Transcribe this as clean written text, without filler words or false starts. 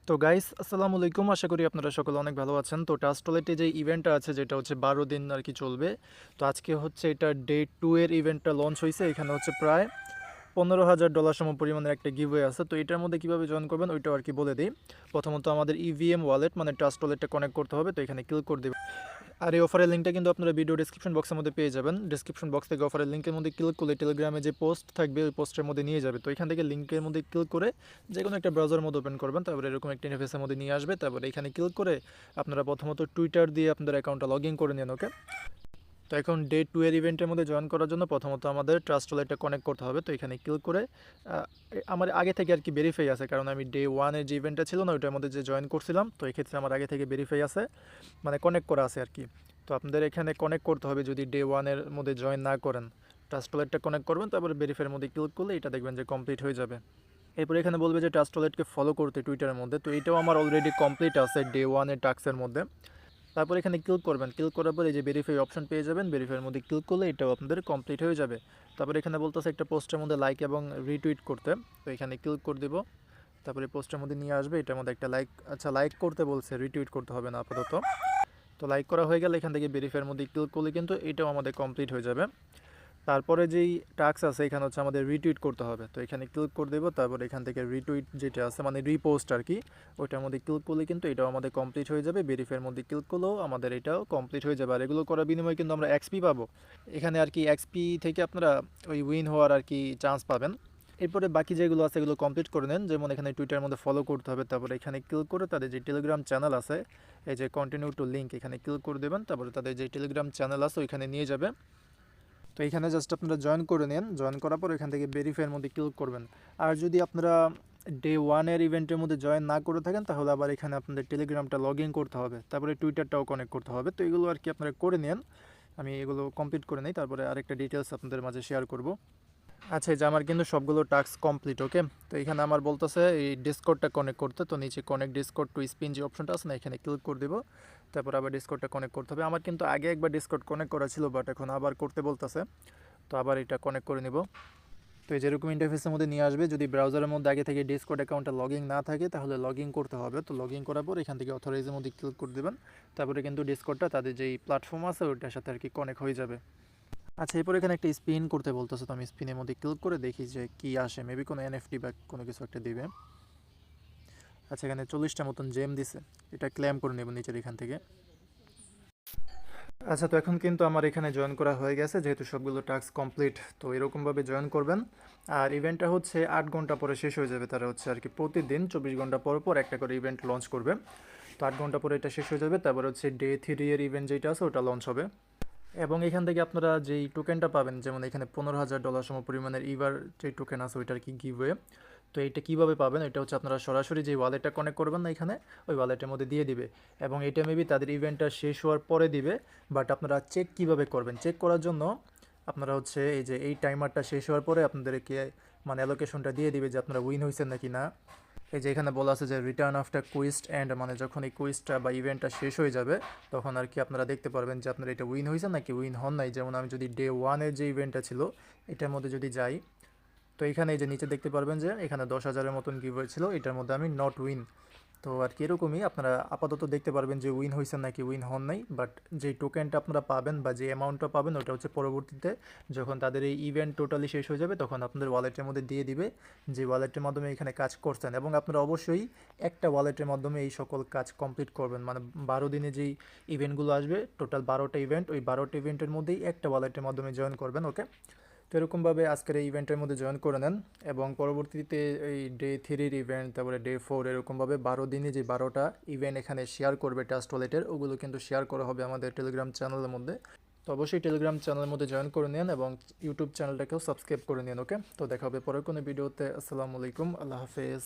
তো গাইস আসসালামু আলাইকুম, আশা করি আপনারা সকলে অনেক ভালো আছেন। তো টাস্টলেটে যে ইভেন্টটা আছে যেটা হচ্ছে 12 দিন আর কি চলবে। তো আজকে হচ্ছে এটা ডে 2 এর ইভেন্টটা লঞ্চ হয়েছে। এখানে হচ্ছে প্রায় $15,000 সম পরিমাণের একটা গিভওয়ে আছে। তো এটার মধ্যে কীভাবে জয়েন করবেন ওইটাও আর কি বলে দিই। প্রথমত আমাদের ইভিএম ওয়ালেট মানে ট্রাস্টলেটটা কানেক্ট করতে হবে। তো এখানে ক্লিক করে দেবেন। আর এই অফারের লিঙ্কটা কিন্তু আপনারা ভিডিও ডিসক্রিপশন বক্সের মধ্যে পেয়ে যাবেন। ডিসক্রিপশন বক্স থেকে অফারের লিঙ্কের মধ্যে ক্লিক করলে টেলিগ্রামে যে পোস্ট থাকবে ওই পোস্টের মধ্যে নিয়ে যাবে। তো এখান থেকে লিঙ্কের মধ্যে ক্লিক করে যে কোনো একটা ব্রাউজারের মধ্যে ওপেন করবেন, তারপরে এরকম একটা ইন্টারফেসের মধ্যে নিয়ে আসবে। তারপরে এখানে ক্লিক করে আপনারা প্রথমত টুইটার দিয়ে আপনাদের অ্যাকাউন্টটা লগ ইন করে নেন। ওকে, তো এখন ডে 2 এর ইভেন্টের মধ্যে জয়েন করার জন্য প্রথমত আমাদের ট্রাস্ট ওয়ালেটটা কানেক্ট করতে হবে। তো এখানে ক্লিক করে আমার আগে থেকে আর কি ভেরিফাই আছে, কারণ আমি ডে 1 এর যে ইভেন্টটা ছিল না ওইটার মধ্যে যে জয়েন করছিলাম, তো এক্ষেত্রে আমার আগে থেকে ভেরিফাই আছে, মানে কানেক্ট করা আছে আর কি। তো আপনাদের এখানে কানেক্ট করতে হবে যদি ডে 1 এর মধ্যে জয়েন না করেন। ট্রাস্ট ওয়ালেটটা কানেক্ট করবেন, তারপরে ভেরিফাইয়ের মধ্যে ক্লিক করলে এটা দেখবেন যে কমপ্লিট হয়ে যাবে। এরপরে এখানে বলবে যে ট্রাস্ট ওয়ালেটকে ফলো করতে টুইটারের মধ্যে। তো এটাও আমার অলরেডি কমপ্লিট আছে ডে 1 এর টাস্কের মধ্যে। তারপর এখানে ক্লিক করবেন, ক্লিক করার পর এই যে ভেরিফাই অপশন পেয়ে যাবেন। ভেরিফাইয়ের মধ্যে ক্লিক করলে এটাও আপনাদের কমপ্লিট হয়ে যাবে। তারপর এখানে বলতেছে একটা পোস্টের মধ্যে লাইক এবং রিটুইট করতে। তো এখানে ক্লিক করে দেব। তারপরে পোস্টের মধ্যে নিয়ে আসবে, এটার মধ্যে একটা লাইক, আচ্ছা লাইক করতে বলছে, রিটুইট করতে হবে না আপাতত। তো লাইক করা হয়ে গেলে এখান থেকে ভেরিফাইয়ের মধ্যে ক্লিক করলে কিন্তু এটাও আমাদের কমপ্লিট হয়ে যাবে। তারপরে যেই টাস্ক আছে এখানে হচ্ছে আমাদের রিটুইট করতে হবে। তো এখানে ক্লিক করে দেবো, তারপর এখান থেকে রিটুইট যেটা আছে মানে রিপোস্ট আর কি, ওইটার মধ্যে ক্লিক করলে কিন্তু এটাও আমাদের কমপ্লিট হয়ে যাবে। ভেরিফাইয়ের মধ্যে ক্লিক করলেও আমাদের এটাও কমপ্লিট হয়ে যাবে। আর এগুলো করার বিনিময়ে কিন্তু আমরা এক্সপি পাবো এখানে আর কি। এক্সপি থেকে আপনারা ওই উইন হওয়ার আর কি চান্স পাবেন। এরপরে বাকি যেগুলো আছে এগুলো কমপ্লিট করে নেন, যেমন এখানে টুইটারের মধ্যে ফলো করতে হবে। তারপরে এখানে ক্লিক করে তাদের যে টেলিগ্রাম চ্যানেল আছে, এই যে কন্টিনিউ টু লিঙ্ক, এখানে ক্লিক করে দেবেন। তারপরে তাদের যে টেলিগ্রাম চ্যানেল আছে ওইখানে নিয়ে যাবে। তো এখানে জাস্ট আপনারা জয়েন করে নেন। জয়েন করার পর এখান থেকে ভেরিফাইয়ের মধ্যে ক্লিক করবেন। আর যদি আপনারা ডে 1 এর ইভেন্টের মধ্যে জয়েন না করে থাকেন তাহলে আবার এখানে আপনাদের টেলিগ্রামটা লগ ইন করতে হবে, তারপরে টুইটারটাও কানেক্ট করতে হবে। তো এগুলো আর কি আপনারা করে নেন। আমি এগুলো কমপ্লিট করে নিই, তারপরে আরেকটা ডিটেলস আপনাদের মাঝে শেয়ার করব। আচ্ছা, এই যে আমার কিন্তু সবগুলো টাস্ক কমপ্লিট। ওকে, তো এখানে আমার বলতেছে এই ডিসকর্ডটা কানেক্ট করতে। তো নিচে কানেক্ট ডিসকর্ড টু স্পিন যে অপশনটা আছে না, এখানে ক্লিক করে দেবো। তারপর আবার ডিসকর্ডটা কানেক্ট করতে হবে। আমার কিন্তু আগে একবার ডিসকর্ড কানেক্ট করা ছিল, বাট এখন আবার করতে বলতেছে। তো আবার এটা কানেক্ট করে নিব। তো এই যেরকম ইন্টারফেসের মধ্যে নিয়ে আসবে। যদি ব্রাউজারের মধ্যে আগে থেকে ডিসকর্ড অ্যাকাউন্টে লগ ইন না থাকে তাহলে লগ ইন করতে হবে। তো লগ ইন করার পর এখান থেকে অথরাইজের মধ্যে ক্লিক করে দেবেন। তারপরে কিন্তু ডিসকর্ডটা তাদের যেই প্ল্যাটফর্ম আছে ওইটার সাথে আর কি কানেক্ট হয়ে যাবে। আচ্ছা, এরপর এখানে একটা স্পিন করতে বলতেছে। তো আমি স্পিনের মধ্যে ক্লিক করে দেখি যে কী আসে। মেবি কোনো এনএফটি বা কোনো কিছু একটা দিবে। আচ্ছা, এখানে 40টা মতন জেম দিছে, এটা ক্লেম করে নেব নিচের এখান থেকে। আচ্ছা, তো এখন কিন্তু আমার এখানে জয়েন করা হয়ে গেছে, যেহেতু সবগুলো টাস্ক কমপ্লিট। তো এরকমভাবে জয়েন করবেন। আর ইভেন্টটা হচ্ছে 8 ঘন্টা পরে শেষ হয়ে যাবে। তারা হচ্ছে আর কি প্রতিদিন 24 ঘন্টা পর পর একটা করে ইভেন্ট লঞ্চ করবে। তো 8 ঘন্টা পরে এটা শেষ হয়ে যাবে। তারপর হচ্ছে ডে 3 এর ইভেন্ট যেটা আছে ওটা লঞ্চ হবে। এবং এখান থেকে আপনারা যেই টোকেনটা পাবেন, যেমন এখানে $15,000 সম পরিমাণের ইভার যে টোকেন আছে ওইটার কি গিভওয়ে। তো এইটা কীভাবে পাবেন, এটা হচ্ছে আপনারা সরাসরি যে ওয়ালেটটা কানেক্ট করবেন না এখানে, ওই ওয়ালেটের মধ্যে দিয়ে দিবে। এবং এটা মেবি তাদের ইভেন্টটা শেষ হওয়ার পরে দিবে। বাট আপনারা চেক কিভাবে করবেন, চেক করার জন্য আপনারা হচ্ছে এই যে এই টাইমারটা শেষ হওয়ার পরে আপনাদেরকে মানে অ্যালোকেশনটা দিয়ে দিবে যে আপনারা উইন হয়েছেন নাকি না। এই যে এখানে বলা আছে যে রিটার্ন আফটার কুইস্ট অ্যান্ড, মানে যখন এই কুইজটা বা ইভেন্টটা শেষ হয়ে যাবে তখন আর কি আপনারা দেখতে পারবেন যে আপনারা এটা উইন হয়েছে নাকি উইন হন নাই। যেমন আমি যদি ডে 1 এর যে ইভেন্টটা ছিল এটার মধ্যে যদি যাই, তো এখানে এই যে নিচে দেখতে পারবেন যে এখানে 10,000-এর মতন গিভওয়ে ছিল, এটার মধ্যে আমি নট উইন। তো আর কি এরকমই আপনারা আপাতত দেখতে পারবেন যে উইন হয়েছেন নাকি উইন হন নাই। বাট যে টোকেনটা আপনারা পাবেন বা যে অ্যামাউন্টটা পাবেন ওটা হচ্ছে পরবর্তীতে যখন তাদের এই ইভেন্ট টোটালি শেষ হয়ে যাবে তখন আপনাদের ওয়ালেটের মধ্যে দিয়ে দিবে, যে ওয়ালেটের মাধ্যমে এখানে কাজ করছেন। এবং আপনারা অবশ্যই একটা ওয়ালেটের মাধ্যমে এই সকল কাজ কমপ্লিট করবেন। মানে 12 দিনে যেই ইভেন্টগুলো আসবে, টোটাল 12টা ইভেন্ট, ওই 12টা ইভেন্টের মধ্যেই একটা ওয়ালেটের মাধ্যমে জয়েন করবেন। ওকে, তো এরকমভাবে আজকের এই ইভেন্টের মধ্যে জয়েন করে নেন। এবং পরবর্তীতে এই ডে 3-এর ইভেন্ট, তারপরে ডে 4 এরকমভাবে 12 দিনে যে 12টা ইভেন্ট এখানে শেয়ার করবে ট্রাস্ট ওয়ালেটের, ওগুলো কিন্তু শেয়ার করা হবে আমাদের টেলিগ্রাম চ্যানেলের মধ্যে। তো অবশ্যই টেলিগ্রাম চ্যানেলের মধ্যে জয়েন করে নিন এবং ইউটিউব চ্যানেলটাকেও সাবস্ক্রাইব করে নিন। ওকে, তো দেখা হবে পরের কোনো ভিডিওতে। আসসালামু আলাইকুম, আল্লাহ হাফেজ।